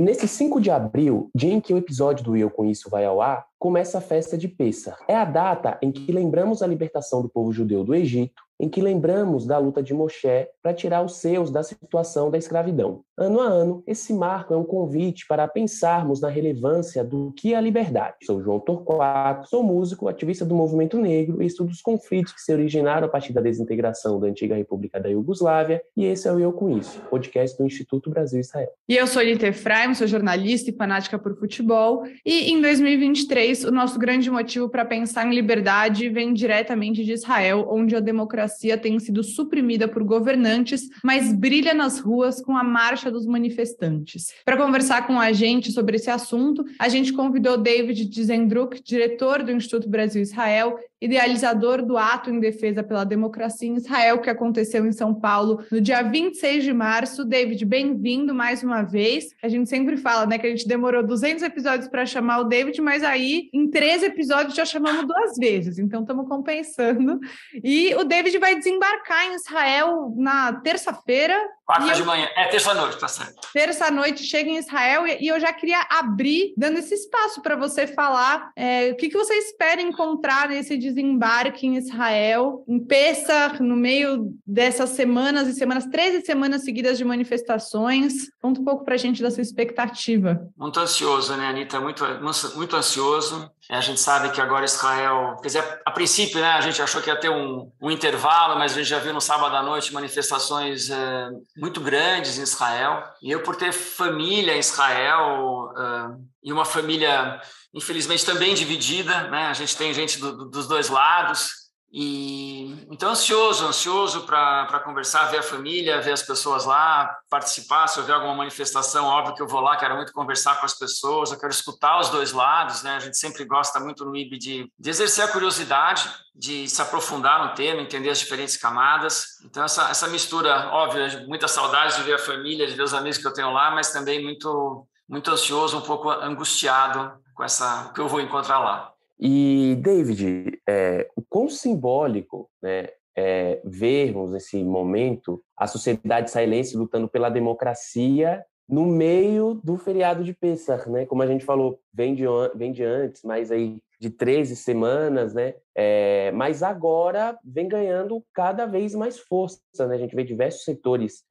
Nesse 5 de abril, dia em que o episódio do Eu Com Isso vai ao ar, começa a festa de Pêssar. É a data em que lembramos a libertação do povo judeu do Egito, em que lembramos da luta de Moshe para tirar os seus da situação da escravidão. Ano a ano, esse marco é um convite para pensarmos na relevância do que é a liberdade. Sou João Torquato, sou músico, ativista do movimento negro e estudo os conflitos que se originaram a partir da desintegração da antiga República da Iugoslávia, e esse é o Eu Com Isso, podcast do Instituto Brasil-Israel. E eu sou Elita Efraim, sou jornalista e fanática por futebol, e em 2023 o nosso grande motivo para pensar em liberdade vem diretamente de Israel, onde a democracia tem sido suprimida por governantes, mas brilha nas ruas com a marcha dos manifestantes. Para conversar com a gente sobre esse assunto, a gente convidou David Dizendruk, diretor do Instituto Brasil-Israel, idealizador do Ato em Defesa pela Democracia em Israel, que aconteceu em São Paulo no dia 26 de março. David, bem-vindo mais uma vez. A gente sempre fala, né, que a gente demorou 200 episódios para chamar o David, mas aí em 13 episódios já chamamos 2 vezes, então estamos compensando. E o David vai desembarcar em Israel na terça-feira. Quarta de manhã, terça-noite, tá certo. Terça-noite chega em Israel e eu já queria abrir, dando esse espaço para você falar o que você espera encontrar nesse desembarque em Israel, em Pêssar, no meio dessas semanas e semanas, 13 semanas seguidas de manifestações. Conta um pouco para a gente da sua expectativa. Muito ansioso, né, Anitta? Muito ansioso. A gente sabe que agora Israel, quer dizer, a princípio, né, a gente achou que ia ter um intervalo, mas a gente já viu no sábado à noite manifestações muito grandes em Israel. E eu, por ter família em Israel e uma família, infelizmente, também dividida, né, a gente tem gente dos dois lados. E então ansioso para conversar, ver a família, ver as pessoas lá, participar. Se houver alguma manifestação, óbvio que eu vou lá, quero muito conversar com as pessoas, eu quero escutar os dois lados, né? A gente sempre gosta muito no IB de exercer a curiosidade, de se aprofundar no tema, entender as diferentes camadas. Então essa mistura, óbvio, muita saudade de ver a família, de ver os amigos que eu tenho lá, mas também muito ansioso, um pouco angustiado com o que eu vou encontrar lá. E, David, o quão simbólico, né, vermos nesse momento a sociedade israelense lutando pela democracia no meio do feriado de Pêssar, né? Como a gente falou, vem de antes, mas aí de 13 semanas, né? Mas agora vem ganhando cada vez mais força, né? A gente vê diversos setores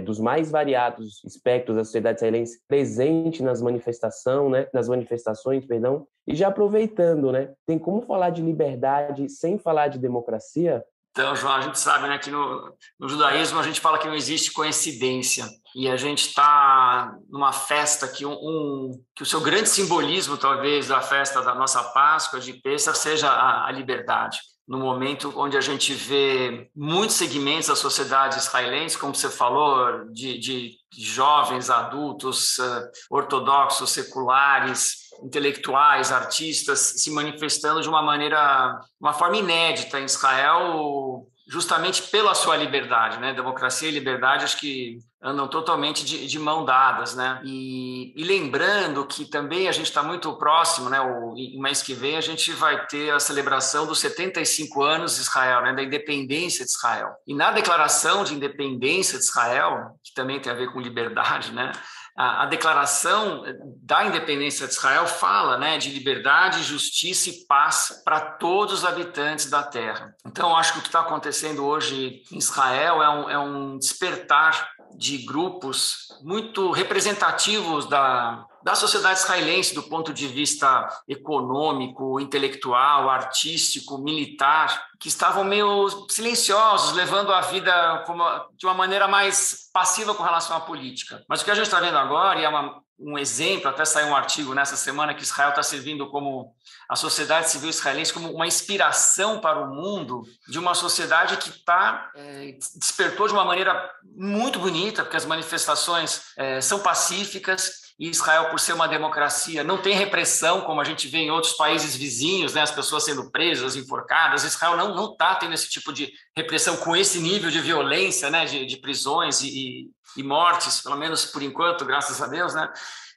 dos mais variados espectros da sociedade israelense presente nas manifestações, e já aproveitando, né? Tem como falar de liberdade sem falar de democracia? Então, João, a gente sabe, né, que no judaísmo a gente fala que não existe coincidência, e a gente está numa festa que o seu grande simbolismo, talvez, da festa da nossa Páscoa, de Pêssar, seja a liberdade. No momento onde a gente vê muitos segmentos da sociedade israelense, como você falou, de jovens, adultos, ortodoxos, seculares, intelectuais, artistas, se manifestando de uma forma inédita em Israel, justamente pela sua liberdade, né? Democracia e liberdade, acho que andam totalmente de mão dadas, né? E lembrando que também a gente está muito próximo, né? O mês que vem a gente vai ter a celebração dos 75 anos de Israel, né? Da independência de Israel. E na declaração de independência de Israel, que também tem a ver com liberdade, né? A declaração da independência de Israel fala, né, de liberdade, justiça e paz para todos os habitantes da terra. Então, acho que o que está acontecendo hoje em Israel é um despertar de grupos muito representativos da sociedade israelense do ponto de vista econômico, intelectual, artístico, militar, que estavam meio silenciosos, levando a vida de uma maneira mais passiva com relação à política. Mas o que a gente está vendo agora, e é um exemplo, até saiu um artigo nessa semana que Israel está servindo como a sociedade civil israelense como uma inspiração para o mundo de uma sociedade que despertou de uma maneira muito bonita, porque as manifestações são pacíficas, e Israel, por ser uma democracia, não tem repressão, como a gente vê em outros países vizinhos, né, as pessoas sendo presas, enforcadas. Israel não está tendo esse tipo de repressão com esse nível de violência, né, de prisões e mortes, pelo menos por enquanto, graças a Deus, né?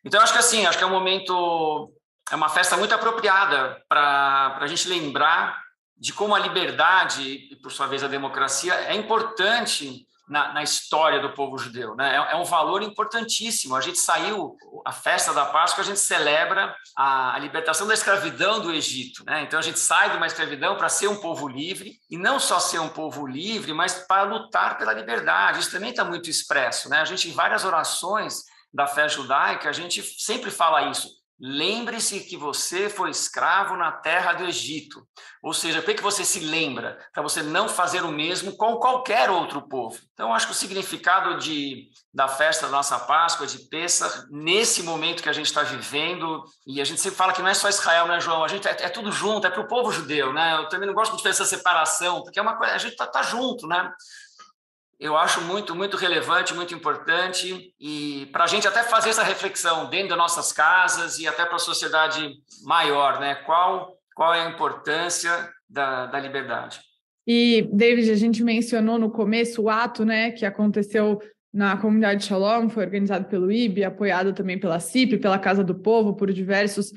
Então, acho que é um momento, é uma festa muito apropriada para a gente lembrar de como a liberdade e, por sua vez, a democracia é importante na história do povo judeu, né? É um valor importantíssimo. A gente saiu, a festa da Páscoa, a gente celebra a libertação da escravidão do Egito, né? Então a gente sai de uma escravidão para ser um povo livre, e não só ser um povo livre, mas para lutar pela liberdade. Isso também está muito expresso, né? A gente, em várias orações da fé judaica, a gente sempre fala isso. Lembre-se que você foi escravo na terra do Egito. Ou seja, por que você se lembra? Para você não fazer o mesmo com qualquer outro povo. Então, acho que o significado da festa da nossa Páscoa, de Pêssar, nesse momento que a gente está vivendo, e a gente sempre fala que não é só Israel, né, João? A gente é tudo junto, é para o povo judeu, né? Eu também não gosto muito dessa separação, porque é uma coisa, a gente tá junto, né? Eu acho muito, muito relevante, muito importante, e para a gente até fazer essa reflexão dentro das nossas casas e até para a sociedade maior, né? Qual é a importância da liberdade? E, David, a gente mencionou no começo o ato, né, que aconteceu na comunidade Shalom, foi organizado pelo IB, apoiado também pela CIP, pela Casa do Povo, por diversos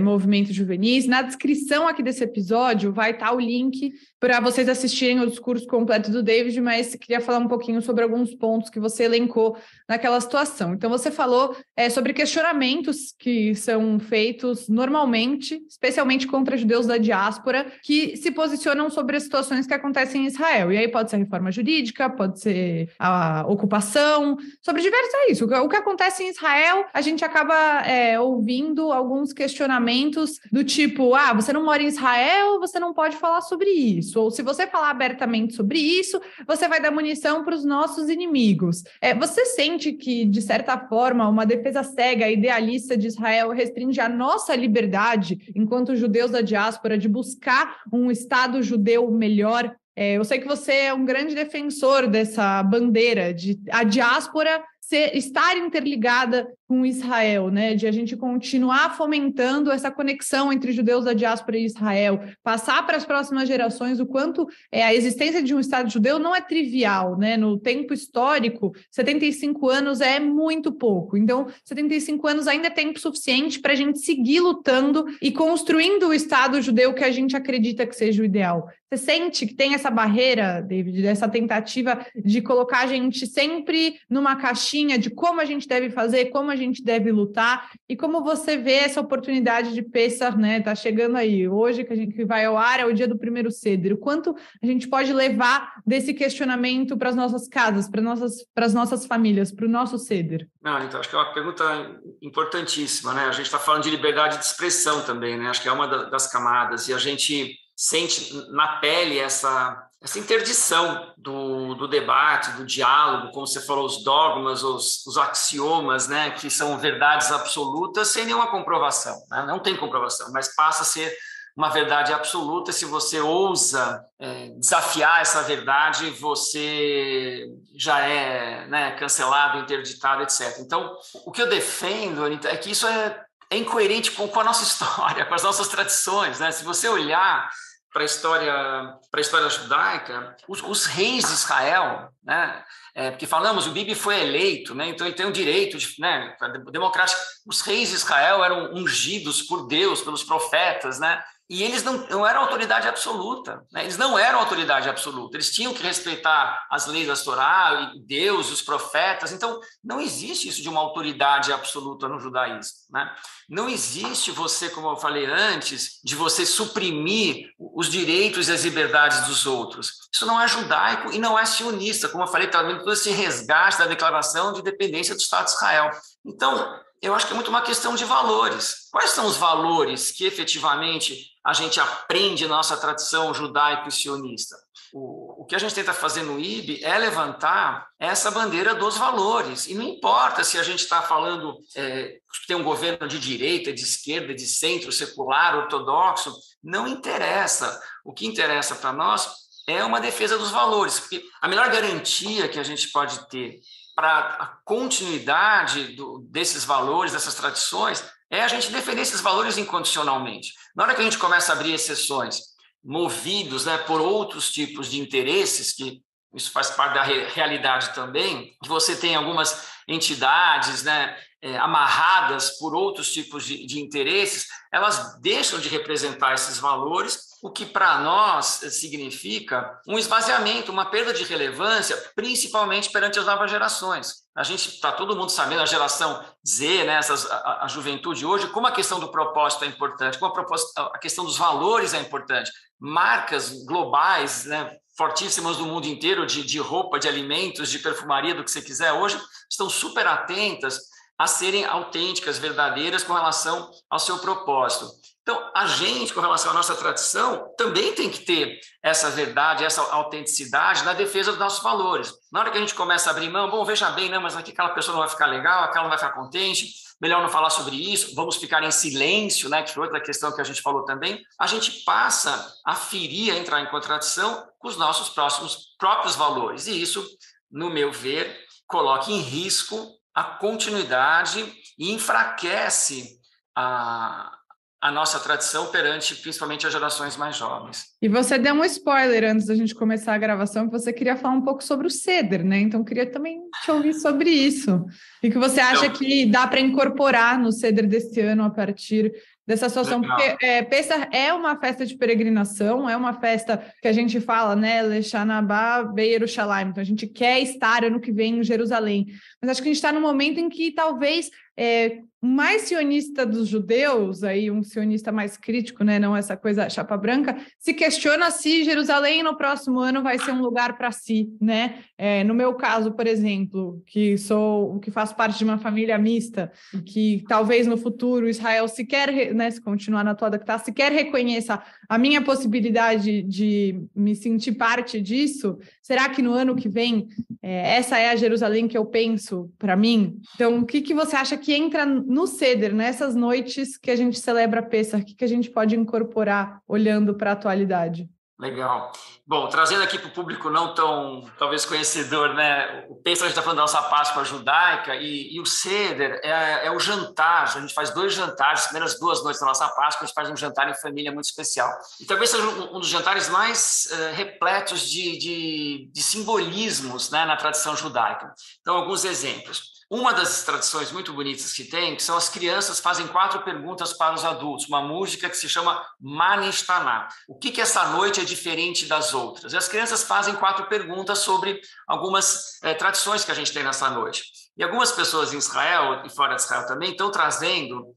movimentos juvenis. Na descrição aqui desse episódio vai estar o link para vocês assistirem o discurso completo do David, mas queria falar um pouquinho sobre alguns pontos que você elencou naquela situação. Então, você falou sobre questionamentos que são feitos normalmente, especialmente contra judeus da diáspora, que se posicionam sobre as situações que acontecem em Israel. E aí pode ser a reforma jurídica, pode ser a ocupação, sobre diversos é isso. O que acontece em Israel, a gente acaba ouvindo alguns questionamentos do tipo, você não mora em Israel, você não pode falar sobre isso. Ou se você falar abertamente sobre isso, você vai dar munição para os nossos inimigos. Você sente que, de certa forma, uma defesa cega, idealista de Israel restringe a nossa liberdade, enquanto judeus da diáspora, de buscar um Estado judeu melhor? Eu sei que você é um grande defensor dessa bandeira de a diáspora estar interligada com Israel, né? De a gente continuar fomentando essa conexão entre judeus da diáspora e Israel, passar para as próximas gerações o quanto a existência de um Estado judeu não é trivial, né? No tempo histórico, 75 anos é muito pouco. Então, 75 anos ainda é tempo suficiente para a gente seguir lutando e construindo o Estado judeu que a gente acredita que seja o ideal. Você sente que tem essa barreira, David, dessa tentativa de colocar a gente sempre numa caixinha de como a gente deve fazer, como a gente deve lutar, e como você vê essa oportunidade de Pêssar, né? Tá chegando aí. Hoje que a gente vai ao ar é o dia do primeiro Seder. O quanto a gente pode levar desse questionamento para as nossas casas, para as nossas famílias, para o nosso Seder? Não, então, acho que é uma pergunta importantíssima, né? A gente está falando de liberdade de expressão também, né? Acho que é uma das camadas, e a gente sente na pele essa interdição do debate, do diálogo, como você falou, os dogmas, os axiomas, né, que são verdades absolutas sem nenhuma comprovação, né? Não tem comprovação, mas passa a ser uma verdade absoluta. Se você ousa desafiar essa verdade, você já é, né, cancelado, interditado, etc. Então, o que eu defendo, Anita, é que isso é incoerente com a nossa história, com as nossas tradições, né? Se você olhar para a história judaica, os reis de Israel, né? Porque falamos, o Bibi foi eleito, né? Então ele tem o direito né, democrático. Os reis de Israel eram ungidos por Deus, pelos profetas, né? E eles não eram autoridade absoluta, né? Eles não eram autoridade absoluta, eles tinham que respeitar as leis da Torá, Deus, os profetas. Então, não existe isso de uma autoridade absoluta no judaísmo, né? Não existe você, como eu falei antes, de você suprimir os direitos e as liberdades dos outros. Isso não é judaico e não é sionista, como eu falei, também todo esse resgate da declaração de independência do Estado de Israel. Então, eu acho que é muito uma questão de valores. Quais são os valores que efetivamente a gente aprende na nossa tradição judaico e sionista? O que a gente tenta fazer no IB é levantar essa bandeira dos valores. E não importa se a gente está falando que tem um governo de direita, de esquerda, de centro, secular, ortodoxo, não interessa. O que interessa para nós é uma defesa dos valores. Porque a melhor garantia que a gente pode ter para a continuidade desses valores, dessas tradições, é a gente defender esses valores incondicionalmente. Na hora que a gente começa a abrir exceções, movidos, né, por outros tipos de interesses, que isso faz parte da realidade também, que você tem algumas entidades, né, amarradas por outros tipos de interesses, elas deixam de representar esses valores o que para nós significa um esvaziamento, uma perda de relevância, principalmente perante as novas gerações. A gente está todo mundo sabendo, a geração Z, né, a juventude hoje, como a questão do propósito é importante, como a questão dos valores é importante. Marcas globais, né, fortíssimas do mundo inteiro, de roupa, de alimentos, de perfumaria, do que você quiser, hoje estão super atentas a serem autênticas, verdadeiras com relação ao seu propósito. Então, a gente, com relação à nossa tradição, também tem que ter essa verdade, essa autenticidade na defesa dos nossos valores. Na hora que a gente começa a abrir mão, bom, veja bem, mas aqui aquela pessoa não vai ficar legal, aquela não vai ficar contente, melhor não falar sobre isso, vamos ficar em silêncio, né, que foi outra questão que a gente falou também, a gente passa a ferir, a entrar em contradição com os nossos próprios valores. E isso, no meu ver, coloca em risco a continuidade e enfraquece a nossa tradição perante, principalmente, as gerações mais jovens. E você deu um spoiler antes da gente começar a gravação, que você queria falar um pouco sobre o Seder, né? Então, queria também te ouvir sobre isso. E que você acha que dá para incorporar no Seder desse ano a partir dessa situação, porque Pessah é uma festa de peregrinação, é uma festa que a gente fala, né, Leshanabá Be'Yerushalayim, então a gente quer estar ano que vem em Jerusalém, mas acho que a gente está num momento em que talvez o mais sionista dos judeus, aí um sionista mais crítico, né, não essa coisa chapa branca, se questiona se Jerusalém no próximo ano vai ser um lugar para si, né? No meu caso, por exemplo, que faço parte de uma família mista, que talvez no futuro Israel sequer, né, se continuar na toada que está, sequer reconheça a minha possibilidade de me sentir parte disso, será que no ano que vem essa é a Jerusalém que eu penso para mim? Então, o que você acha que entra no Seder, nessas noites que a gente celebra Pessah, o que a gente pode incorporar olhando para a atualidade? Legal. Bom, trazendo aqui para o público não tão, talvez, conhecedor, né? O Pessah, a gente está falando da nossa Páscoa judaica e o Seder é o jantar. A gente faz 2 jantares, as primeiras 2 noites da nossa Páscoa, a gente faz um jantar em família muito especial. E talvez seja um dos jantares mais repletos de simbolismos, né, na tradição judaica. Então, alguns exemplos. Uma das tradições muito bonitas que tem, que são as crianças fazem 4 perguntas para os adultos, uma música que se chama Manishtaná. O que essa noite é diferente das outras? E as crianças fazem 4 perguntas sobre algumas tradições que a gente tem nessa noite. E algumas pessoas em Israel e fora de Israel também estão trazendo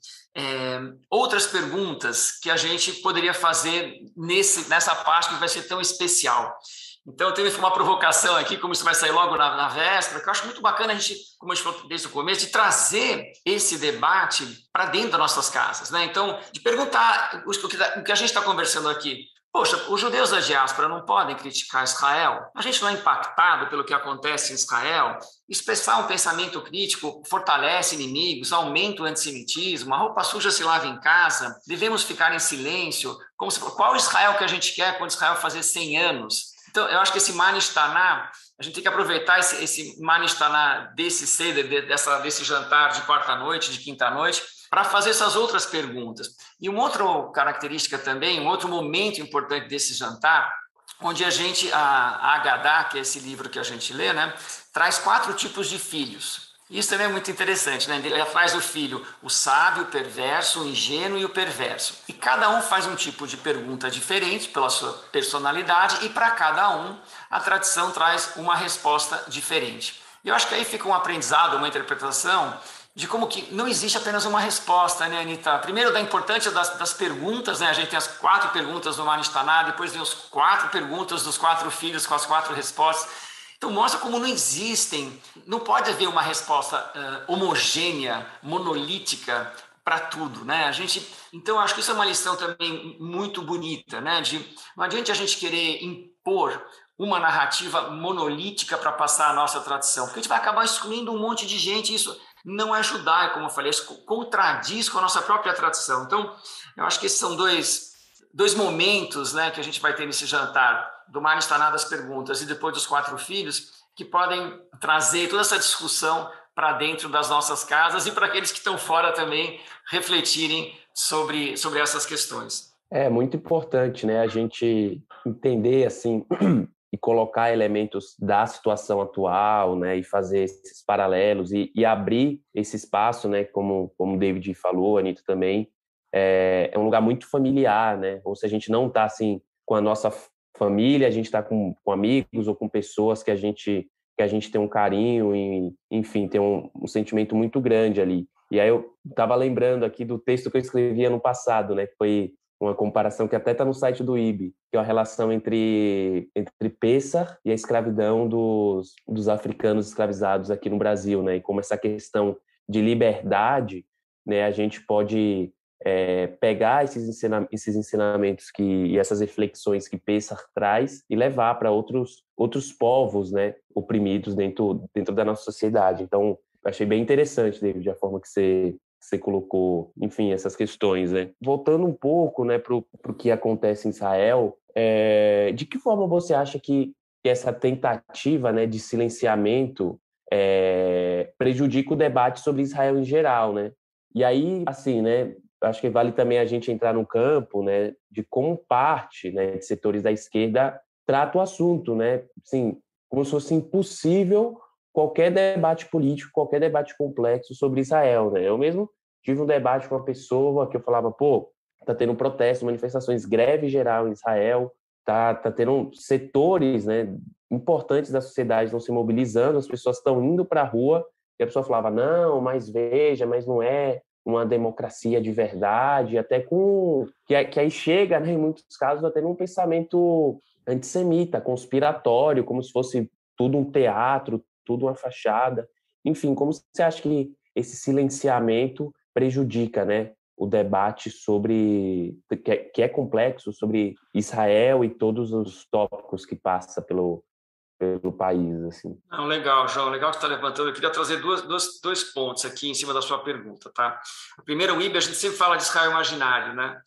outras perguntas que a gente poderia fazer nessa Páscoa que vai ser tão especial. Então, teve uma provocação aqui, como isso vai sair logo na véspera, que eu acho muito bacana a gente, como a gente falou desde o começo, de trazer esse debate para dentro das nossas casas, né? Então, de perguntar o que a gente está conversando aqui. Poxa, os judeus da diáspora não podem criticar Israel? A gente não é impactado pelo que acontece em Israel? Expressar um pensamento crítico fortalece inimigos, aumenta o antissemitismo, a roupa suja se lava em casa, devemos ficar em silêncio. Qual Israel que a gente quer quando Israel fazer 100 anos? Então, eu acho que esse Manishtaná, a gente tem que aproveitar esse Manishtaná desse Seder, desse jantar de quarta-noite, de quinta-noite, para fazer essas outras perguntas. E uma outra característica também, um outro momento importante desse jantar, onde a Agadá, que é esse livro que a gente lê, né, traz 4 tipos de filhos. Isso também é muito interessante, né? Ele traz o filho, o sábio, o perverso, o ingênuo e o perverso. E cada um faz um tipo de pergunta diferente pela sua personalidade e para cada um a tradição traz uma resposta diferente. E eu acho que aí fica um aprendizado, uma interpretação de como que não existe apenas uma resposta, né, Anita? Primeiro, da importância das perguntas, né? A gente tem as 4 perguntas do Manishtaná, depois vem as 4 perguntas dos 4 filhos com as 4 respostas. Então, mostra como não pode haver uma resposta homogênea, monolítica para tudo, né? Então, acho que isso é uma lição também muito bonita, né? Não adianta a gente querer impor uma narrativa monolítica para passar a nossa tradição, porque a gente vai acabar excluindo um monte de gente, isso não é judaico, como eu falei, isso contradiz com a nossa própria tradição. Então, eu acho que esses são dois momentos, né, que a gente vai ter nesse jantar, do Manishtaná das perguntas e depois dos 4 filhos, que podem trazer toda essa discussão para dentro das nossas casas e para aqueles que estão fora também refletirem sobre essas questões. É muito importante, né, a gente entender assim e colocar elementos da situação atual, né, e fazer esses paralelos e abrir esse espaço, né, como o David falou, a Anita também, é um lugar muito familiar, né? Ou se a gente não está assim com a nossa família, a gente está com amigos ou com pessoas que a gente tem um carinho e, enfim, tem um sentimento muito grande ali. E aí eu estava lembrando aqui do texto que eu escrevi ano passado, né? Que foi uma comparação que até está no site do IB, que é a relação entre Pêssar e a escravidão dos africanos escravizados aqui no Brasil, né? E como essa questão de liberdade, né? A gente pode pegar esses ensinamentos e essas reflexões que Pêssar traz e levar para outros povos, né? Oprimidos dentro da nossa sociedade. Então, achei bem interessante, David, a forma que você colocou, enfim, essas questões, né? Voltando um pouco, né, para o que acontece em Israel, de que forma você acha que essa tentativa, né, de silenciamento prejudica o debate sobre Israel em geral, né? E aí, assim, né, acho que vale também a gente entrar no campo, né, de como parte, né, de setores da esquerda trata o assunto, né? Assim, como se fosse impossível qualquer debate político, qualquer debate complexo sobre Israel, né? Eu mesmo tive um debate com uma pessoa que eu falava, pô, tá tendo protestos, manifestações, greve geral em Israel, tá tendo setores, né, importantes da sociedade estão se mobilizando, as pessoas estão indo para a rua, e a pessoa falava, não, mas veja, mas não é uma democracia de verdade, até com... que aí chega, né, em muitos casos, até num pensamento antissemita, conspiratório, como se fosse tudo um teatro, tudo uma fachada. Enfim, como você acha que esse silenciamento prejudica, né, o debate sobre que é complexo sobre Israel e todos os tópicos que passa pelo país, assim? Não, legal, João, legal que você está levantando. Eu queria trazer dois pontos aqui em cima da sua pergunta, tá? Primeiro, o IB, a gente sempre fala de Israel imaginário, né?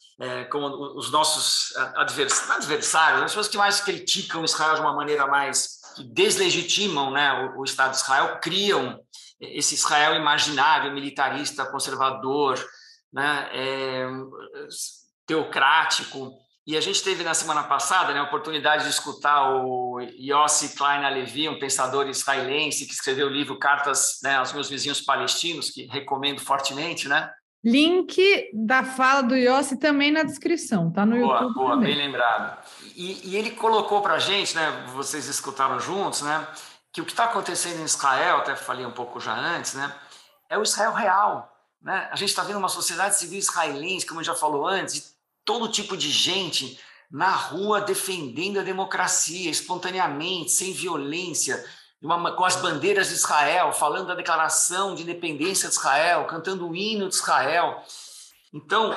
Como os nossos adversários, as pessoas que mais criticam Israel de uma maneira mais que deslegitimam, né, o Estado de Israel, criam esse Israel imaginário, militarista, conservador, né, teocrático. E a gente teve na semana passada, né, a oportunidade de escutar o Yossi Klein Halevi, um pensador israelense que escreveu o livro Cartas, né, aos Meus Vizinhos Palestinos, que recomendo fortemente, né? Link da fala do Yossi também na descrição, tá no YouTube também. Bem lembrado. E ele colocou para a gente, né, vocês escutaram juntos, né, que o que está acontecendo em Israel, até falei um pouco já antes, né, é o Israel real, né? A gente está vendo uma sociedade civil israelense, como a gente já falou antes, de todo tipo de gente na rua defendendo a democracia, espontaneamente, sem violência, com as bandeiras de Israel, falando da declaração de independência de Israel, cantando o hino de Israel. Então,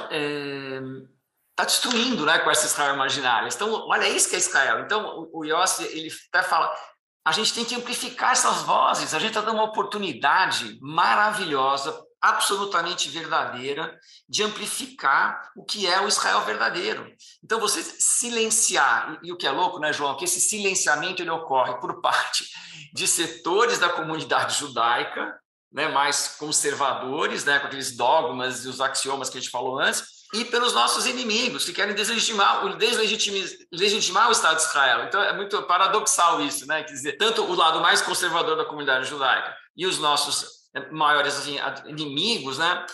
está destruindo, né, com essa Israel imaginária. Então, olha, isso que é Israel. Então, o Yossi, ele até fala, a gente tem que amplificar essas vozes, a gente está dando uma oportunidade maravilhosa, absolutamente verdadeira, de amplificar o que é o Israel verdadeiro. Então, você silenciar, e o que é louco, né, João, que esse silenciamento ele ocorre por parte de setores da comunidade judaica, né, mais conservadores, né, com aqueles dogmas e os axiomas que a gente falou antes, e pelos nossos inimigos, que querem deslegitimar o Estado de Israel. Então, é muito paradoxal isso, né? Quer dizer, tanto o lado mais conservador da comunidade judaica e os nossos maiores assim, inimigos, né,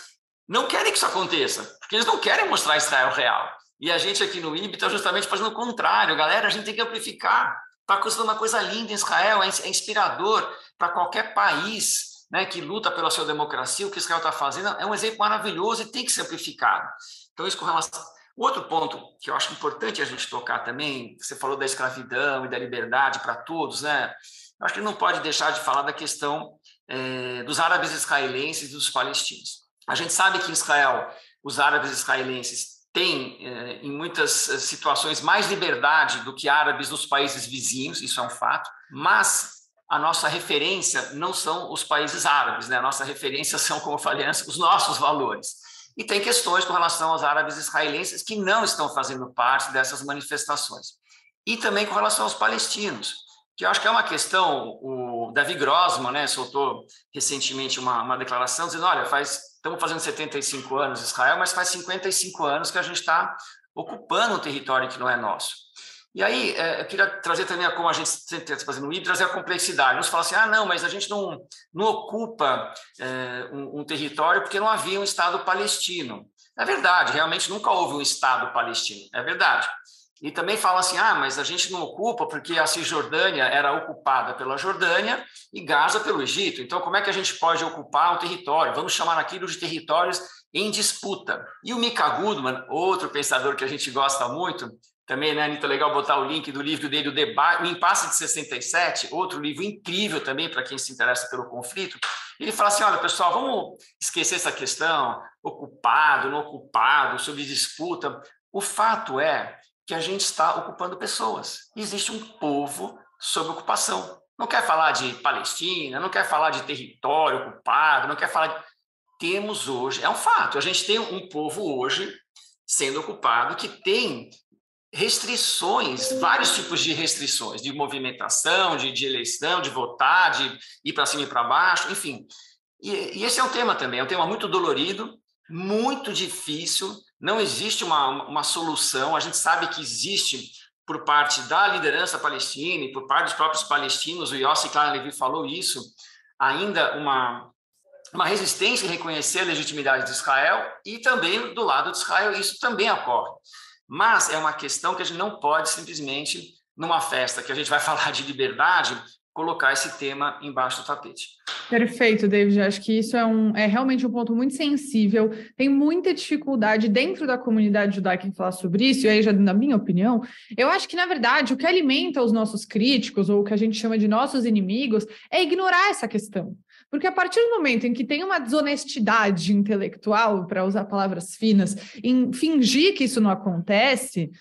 não querem que isso aconteça, porque eles não querem mostrar Israel real. E a gente aqui no IB está justamente fazendo o contrário. Galera, a gente tem que amplificar. Está acontecendo uma coisa linda em Israel, é inspirador para qualquer país, né, que luta pela sua democracia. O que Israel está fazendo é um exemplo maravilhoso e tem que ser amplificado. Então, isso com relação... Outro ponto que eu acho importante a gente tocar também, você falou da escravidão e da liberdade para todos, né? Eu acho que não pode deixar de falar da questão dos árabes israelenses e dos palestinos. A gente sabe que em Israel, os árabes israelenses têm, em muitas situações, mais liberdade do que árabes dos países vizinhos, isso é um fato, mas a nossa referência não são os países árabes, né? A nossa referência são, como eu falei antes, os nossos valores. E tem questões com relação aos árabes israelenses que não estão fazendo parte dessas manifestações. E também com relação aos palestinos, que eu acho que é uma questão, o Davi Grossman, né, soltou recentemente uma declaração dizendo, olha, estamos fazendo 75 anos Israel, mas faz 55 anos que a gente está ocupando um território que não é nosso. E aí, eu queria trazer também, como a gente sempre está fazendo no IB, trazer a complexidade. Uns falam assim, não, mas a gente não ocupa um território porque não havia um Estado palestino. É verdade, realmente nunca houve um Estado palestino, é verdade. E também falam assim, mas a gente não ocupa porque a Cisjordânia era ocupada pela Jordânia e Gaza pelo Egito. Então, como é que a gente pode ocupar um território? Vamos chamar aquilo de territórios em disputa. E o Mika Goodman, outro pensador que a gente gosta muito, também, né, Anitta, legal botar o link do livro dele, O Impasse de 67, outro livro incrível também para quem se interessa pelo conflito. Ele fala assim, olha, pessoal, vamos esquecer essa questão, ocupado, não ocupado, sobre disputa. O fato é que a gente está ocupando pessoas. Existe um povo sob ocupação. Não quer falar de Palestina, não quer falar de território ocupado, não quer falar de... Temos hoje, é um fato, a gente tem um povo hoje sendo ocupado que tem restrições, vários tipos de restrições, de movimentação, de eleição, de votar, de ir para cima e para baixo, enfim. E esse é um tema também, é um tema muito dolorido, muito difícil, não existe uma solução, a gente sabe que existe por parte da liderança palestina e por parte dos próprios palestinos, o Yossi Klein Levy falou isso, ainda uma resistência em reconhecer a legitimidade de Israel e também do lado de Israel isso também ocorre. Mas é uma questão que a gente não pode simplesmente, numa festa que a gente vai falar de liberdade, colocar esse tema embaixo do tapete. Perfeito, David. Acho que isso é realmente um ponto muito sensível. Tem muita dificuldade dentro da comunidade judaica em falar sobre isso, e aí, já na minha opinião, eu acho que, na verdade, o que alimenta os nossos críticos, ou o que a gente chama de nossos inimigos, é ignorar essa questão. Porque a partir do momento em que tem uma desonestidade intelectual, para usar palavras finas, em fingir que isso não acontece,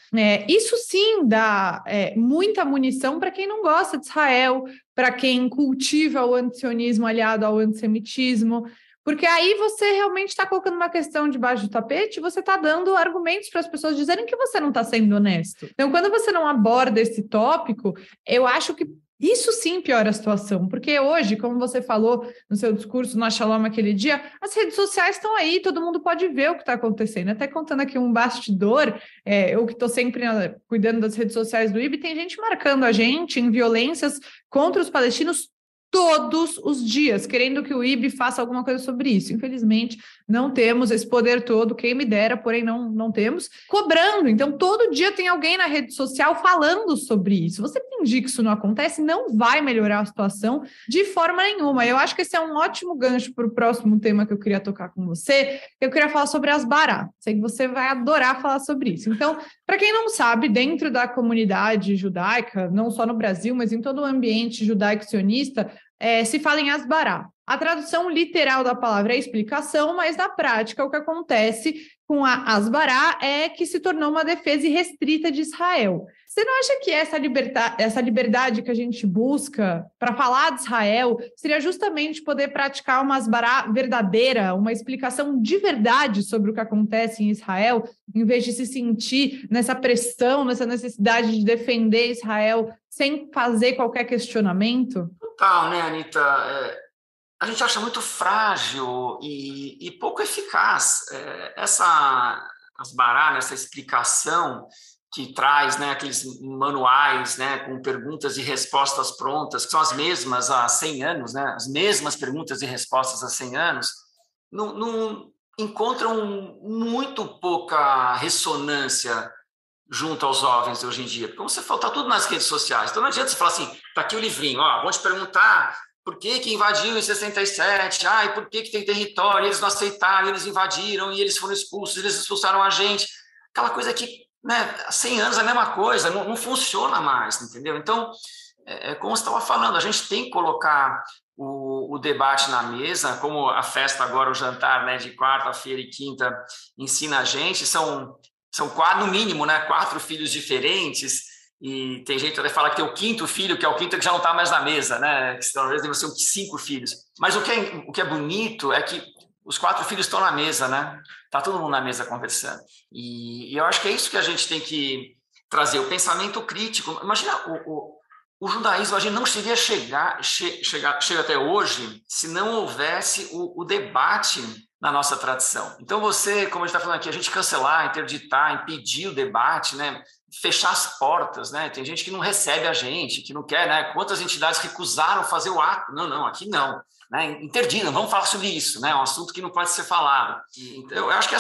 isso sim dá muita munição para quem não gosta de Israel, para quem cultiva o antisionismo aliado ao antissemitismo, porque aí você realmente está colocando uma questão debaixo do tapete, você está dando argumentos para as pessoas dizerem que você não está sendo honesto. Então, quando você não aborda esse tópico, eu acho que isso sim piora a situação, porque hoje, como você falou no seu discurso no Shalom aquele dia, as redes sociais estão aí, todo mundo pode ver o que está acontecendo. Até contando aqui um bastidor, eu que estou sempre cuidando das redes sociais do IB, tem gente marcando a gente em violências contra os palestinos todos os dias, querendo que o IB faça alguma coisa sobre isso. Infelizmente, não temos esse poder todo, quem me dera, porém não temos, cobrando. Então, todo dia tem alguém na rede social falando sobre isso. Você fingir que isso não acontece, não vai melhorar a situação de forma nenhuma. Eu acho que esse é um ótimo gancho para o próximo tema que eu queria tocar com você. Eu queria falar sobre as Bará. Sei que você vai adorar falar sobre isso. Então, para quem não sabe, dentro da comunidade judaica, não só no Brasil, mas em todo o ambiente judaico-sionista, se fala em Asbará. A tradução literal da palavra é explicação, mas na prática o que acontece com a Asbará é que se tornou uma defesa irrestrita de Israel. Você não acha que essa liberdade que a gente busca para falar de Israel seria justamente poder praticar uma Asbará verdadeira, uma explicação de verdade sobre o que acontece em Israel, em vez de se sentir nessa pressão, nessa necessidade de defender Israel sem fazer qualquer questionamento? Total, né, Anitta? A gente acha muito frágil e pouco eficaz essa Asbará, essa explicação que traz, né, aqueles manuais, né, com perguntas e respostas prontas, que são as mesmas há 100 anos, né, as mesmas perguntas e respostas há 100 anos, não encontram muito pouca ressonância junto aos jovens hoje em dia. Porque, como você falou, está tudo nas redes sociais. Então não adianta você falar assim, está aqui o livrinho, vou te perguntar por que invadiu em 67, e por que tem território, eles não aceitaram, eles invadiram e eles foram expulsos, eles expulsaram a gente. Aquela coisa que, né, há 100 anos é a mesma coisa, não funciona mais, entendeu? Então, como você estava falando, a gente tem que colocar o debate na mesa, como a festa agora, o jantar, né, de quarta-feira e quinta ensina a gente, são no mínimo, né, 4 filhos diferentes, e tem gente que até fala que tem o 5º filho, que é o 5º que já não está mais na mesa, né, que talvez devem ser 5 filhos. Mas o que é bonito é que os 4 filhos estão na mesa, né? Está todo mundo na mesa conversando. E eu acho que é isso que a gente tem que trazer, o pensamento crítico. Imagina, o judaísmo, a gente não seria chegar até hoje se não houvesse o debate na nossa tradição. Então você, como a gente está falando aqui, a gente cancelar, interditar, impedir o debate, né? fechar as portas, né? Tem gente que não recebe a gente, que não quer, né? Quantas entidades recusaram fazer o ato? Não, aqui não. Né? Interdita, vamos falar sobre isso, né? É um assunto que não pode ser falado. Então, eu acho que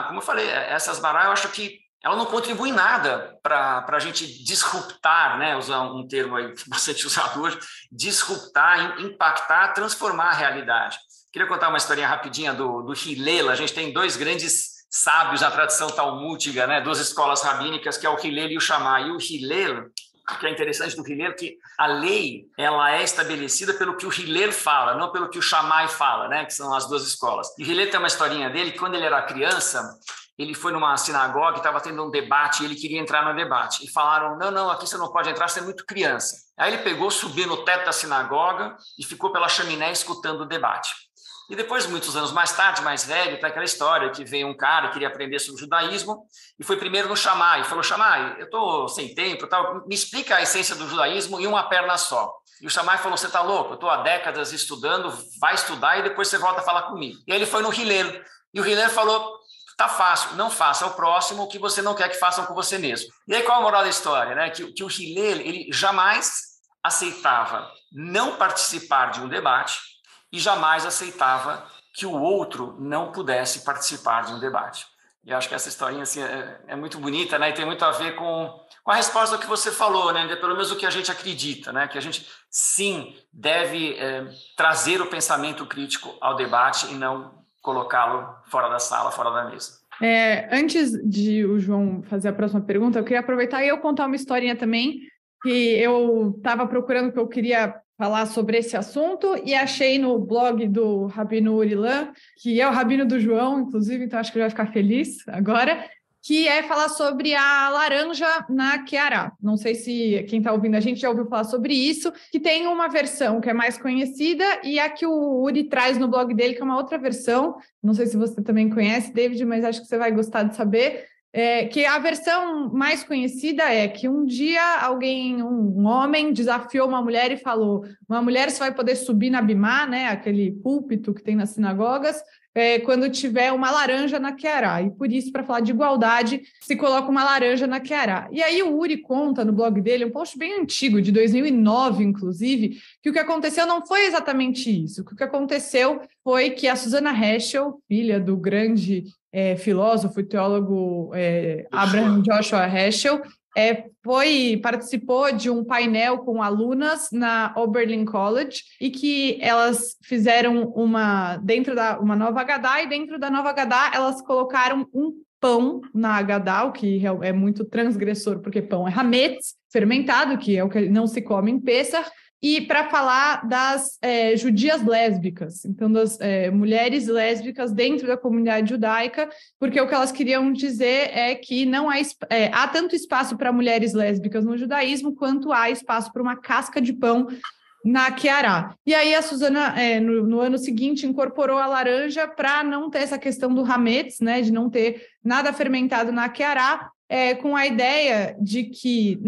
como eu falei, essa Asbará, eu acho que ela não contribui em nada para a gente disruptar, né? Usar um termo aí bastante usado hoje, disruptar, impactar, transformar a realidade. Queria contar uma historinha rapidinha do Hillel. A gente tem dois grandes sábios na tradição talmúdica, né? Duas escolas rabínicas, que é o Hillel e o Shammai. E o Hillel, o que é interessante do Hillel, que a lei ela é estabelecida pelo que o Hillel fala, não pelo que o Shammai fala, né? Que são as duas escolas. E o Hillel tem uma historinha dele, que quando ele era criança, ele foi numa sinagoga e estava tendo um debate e ele queria entrar no debate. E falaram, não, aqui você não pode entrar, você é muito criança. Aí ele pegou, subiu no teto da sinagoga e ficou pela chaminé escutando o debate. E depois, muitos anos mais tarde, mais velho, tem aquela história que veio um cara que queria aprender sobre o judaísmo e foi primeiro no Shammai. Falou, Shammai, eu estou sem tempo, tal, me explica a essência do judaísmo em uma perna só. E o Shammai falou, você está louco? Eu estou há décadas estudando, vai estudar e depois você volta a falar comigo. E aí ele foi no Hillel. E o Hillel falou, tá fácil, não faça ao próximo o que você não quer que façam com você mesmo. E aí qual a moral da história? Né? Que o Hillel, ele jamais aceitava não participar de um debate e jamais aceitava que o outro não pudesse participar de um debate. E acho que essa historinha assim, é muito bonita, né? E tem muito a ver com a resposta que você falou, né? Pelo menos o que a gente acredita, né? Que a gente, sim, deve trazer o pensamento crítico ao debate e não colocá-lo fora da sala, fora da mesa. Antes de o João fazer a próxima pergunta, eu queria aproveitar e eu contar uma historinha também, que eu estava procurando, que eu queria falar sobre esse assunto e achei no blog do Rabino Urilan, que é o Rabino do João, inclusive, então acho que ele vai ficar feliz agora, que é falar sobre a laranja na Queará. Não sei se quem está ouvindo a gente já ouviu falar sobre isso, que tem uma versão que é mais conhecida e a que o Uri traz no blog dele, que é uma outra versão. Não sei se você também conhece, David, mas acho que você vai gostar de saber. Que a versão mais conhecida é que um dia um homem desafiou uma mulher e falou, uma mulher só vai poder subir na bimá, né, aquele púlpito que tem nas sinagogas, quando tiver uma laranja na Queará. E por isso, para falar de igualdade, se coloca uma laranja na Queará. E aí o Uri conta no blog dele, um post bem antigo, de 2009, inclusive, que o que aconteceu não foi exatamente isso. O que aconteceu foi que a Susannah Heschel, filha do grande filósofo e teólogo Abraham Joshua Heschel, participou de um painel com alunas na Oberlin College e que elas fizeram uma nova Haggadah e dentro da nova Haggadah elas colocaram um pão na Haggadah, o que é muito transgressor porque pão é hametz, fermentado, que é o que não se come em Pessach, e para falar das judias lésbicas, então das mulheres lésbicas dentro da comunidade judaica, porque o que elas queriam dizer é que não há tanto espaço para mulheres lésbicas no judaísmo quanto há espaço para uma casca de pão na Queará. E aí a Susannah, no ano seguinte, incorporou a laranja para não ter essa questão do hametz, né, de não ter nada fermentado na Queará, com a ideia de que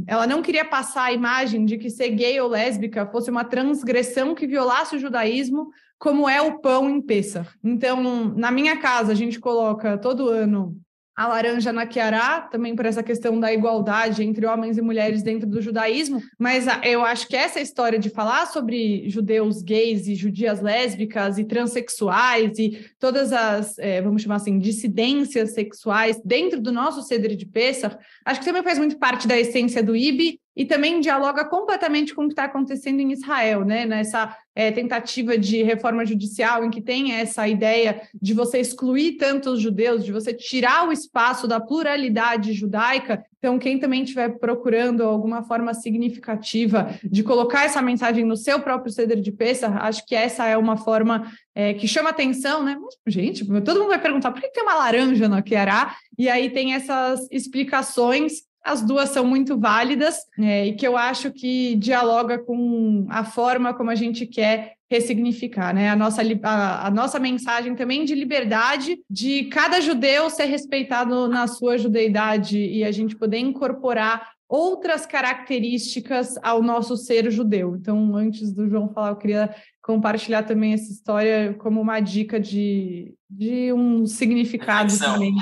ela não queria passar a imagem de que ser gay ou lésbica fosse uma transgressão que violasse o judaísmo, como é o pão em Pessach. Então, na minha casa, a gente coloca todo ano a laranja na Queará, também por essa questão da igualdade entre homens e mulheres dentro do judaísmo, mas eu acho que essa história de falar sobre judeus gays e judias lésbicas e transexuais e todas as, vamos chamar assim, dissidências sexuais dentro do nosso Seder de Pessach, acho que também faz muito parte da essência do IB e também dialoga completamente com o que está acontecendo em Israel, né? Nessa tentativa de reforma judicial em que tem essa ideia de você excluir tanto os judeus, de você tirar o espaço da pluralidade judaica. Então, quem também estiver procurando alguma forma significativa de colocar essa mensagem no seu próprio Seder de Pessach, acho que essa é uma forma que chama atenção, né? Mas, gente, todo mundo vai perguntar por que tem uma laranja na Queará? E aí tem essas explicações. As duas são muito válidas e que eu acho que dialoga com a forma como a gente quer ressignificar, né? A nossa mensagem também de liberdade, de cada judeu ser respeitado na sua judeidade e a gente poder incorporar outras características ao nosso ser judeu. Então, antes do João falar, eu queria compartilhar também essa história como uma dica de de um significado também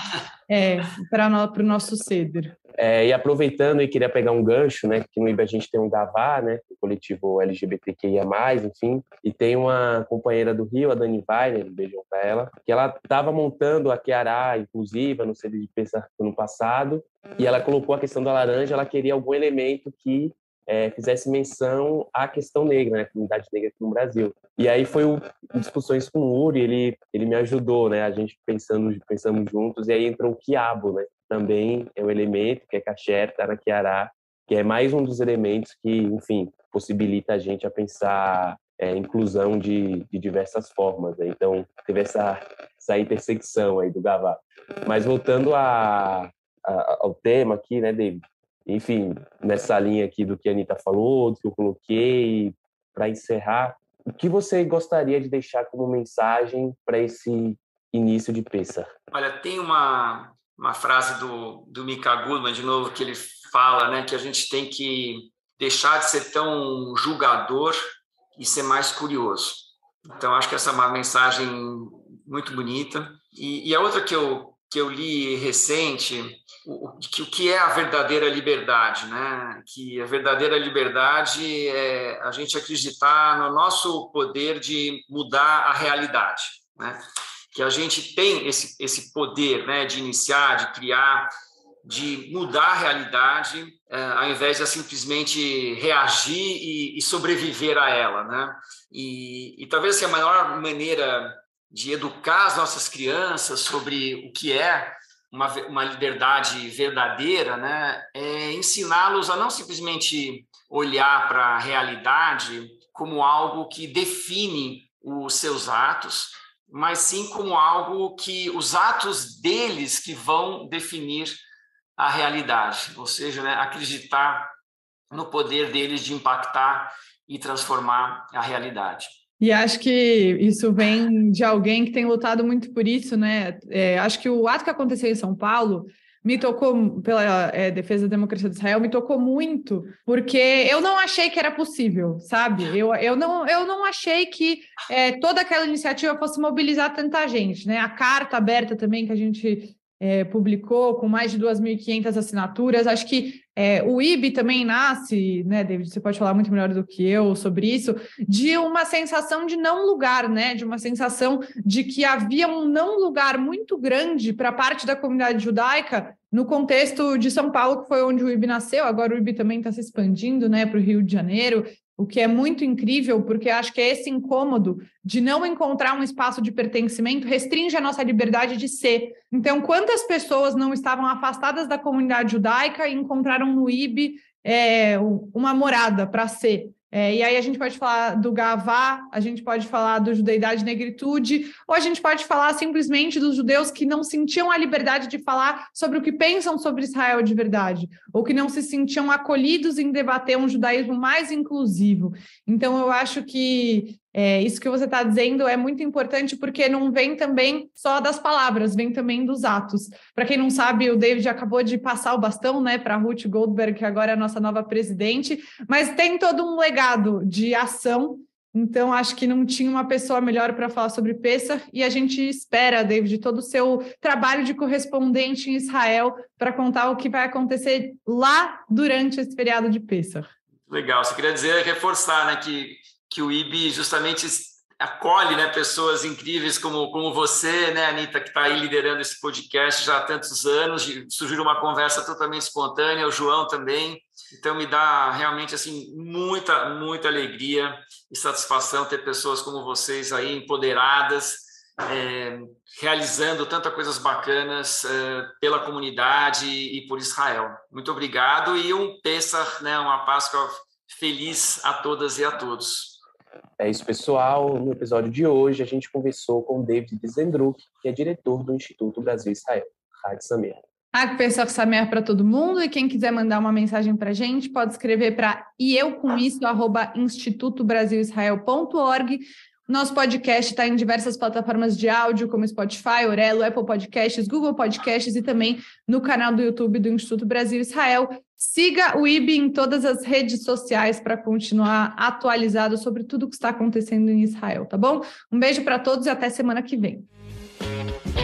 para o nosso Seder. E aproveitando, e queria pegar um gancho, né, que no IB a gente tem um GAVA, né, o coletivo LGBTQIA+, enfim, e tem uma companheira do Rio, a Dani Weiner, um beijão para ela, que ela estava montando a Kiará inclusiva no CD de Pêssar no passado, e ela colocou a questão da laranja, ela queria algum elemento que fizesse menção à questão negra, né, comunidade negra aqui no Brasil. E aí foi discussões com o Uri, ele me ajudou, né, a gente pensamos juntos, e aí entrou o quiabo, né, também é um elemento que é caché, tá na Kiará, que é mais um dos elementos que, enfim, possibilita a gente a pensar inclusão de diversas formas, né? Então, teve essa intersecção aí do GAVA. Mas voltando ao tema aqui, né, David? Enfim, nessa linha aqui do que a Anitta falou, do que eu coloquei, para encerrar, o que você gostaria de deixar como mensagem para esse início de Pêssar? Olha, tem uma frase do Mika Goodman, de novo, que ele fala, né, que a gente tem que deixar de ser tão julgador e ser mais curioso. Então, acho que essa é uma mensagem muito bonita. E a outra que eu li recente, o que é a verdadeira liberdade, né? Que a verdadeira liberdade é a gente acreditar no nosso poder de mudar a realidade, né? Que a gente tem esse poder, né, de iniciar, de criar, de mudar a realidade, ao invés de simplesmente reagir e sobreviver a ela, né? E talvez assim, a maior maneira de educar as nossas crianças sobre o que é uma liberdade verdadeira, né, é ensiná-los a não simplesmente olhar para a realidade como algo que define os seus atos, mas sim como algo que os atos deles que vão definir a realidade, ou seja, né, acreditar no poder deles de impactar e transformar a realidade. E acho que isso vem de alguém que tem lutado muito por isso, né? Acho que o ato que aconteceu em São Paulo me tocou, pela defesa da democracia de Israel, me tocou muito, porque eu não achei que era possível, sabe? Eu não achei que toda aquela iniciativa fosse mobilizar tanta gente, né? A carta aberta também que a gente publicou, com mais de 2.500 assinaturas, acho que o IB também nasce, né, David, você pode falar muito melhor do que eu sobre isso, de uma sensação de não lugar, né, de uma sensação de que havia um não lugar muito grande para parte da comunidade judaica no contexto de São Paulo, que foi onde o IB nasceu. Agora o IB também está se expandindo, né, para o Rio de Janeiro, o que é muito incrível, porque acho que esse incômodo de não encontrar um espaço de pertencimento restringe a nossa liberdade de ser. Então, quantas pessoas não estavam afastadas da comunidade judaica e encontraram no IB uma morada para ser? E aí a gente pode falar do Gavá, a gente pode falar do Judeidade e Negritude, ou a gente pode falar simplesmente dos judeus que não sentiam a liberdade de falar sobre o que pensam sobre Israel de verdade, ou que não se sentiam acolhidos em debater um judaísmo mais inclusivo. Então, eu acho que isso que você está dizendo é muito importante, porque não vem também só das palavras, vem também dos atos. Para quem não sabe, o David acabou de passar o bastão, né, para a Ruth Goldberg, que agora é a nossa nova presidente, mas tem todo um legado de ação. Então, acho que não tinha uma pessoa melhor para falar sobre Pêssar, e a gente espera, David, todo o seu trabalho de correspondente em Israel para contar o que vai acontecer lá durante esse feriado de Pêssar. Legal, você queria dizer, reforçar, né, que o IB justamente acolhe, né, pessoas incríveis como você, né, Anitta, que está aí liderando esse podcast já há tantos anos, surgiu uma conversa totalmente espontânea, o João também. Então, me dá realmente assim, muita, muita alegria e satisfação ter pessoas como vocês aí empoderadas, realizando tantas coisas bacanas pela comunidade e por Israel. Muito obrigado e um Pêssar, né, uma Páscoa feliz a todas e a todos. É isso, pessoal. No episódio de hoje, a gente conversou com o David Dizendruk, que é diretor do Instituto Brasil-Israel, Chag Sameach. Chag Pessach Sameach para todo mundo, e quem quiser mandar uma mensagem para a gente, pode escrever para @institutobrasilisrael.org. Nosso podcast está em diversas plataformas de áudio, como Spotify, Orelo, Apple Podcasts, Google Podcasts e também no canal do YouTube do Instituto Brasil Israel. Siga o IB em todas as redes sociais para continuar atualizado sobre tudo o que está acontecendo em Israel, tá bom? Um beijo para todos e até semana que vem. Obrigado.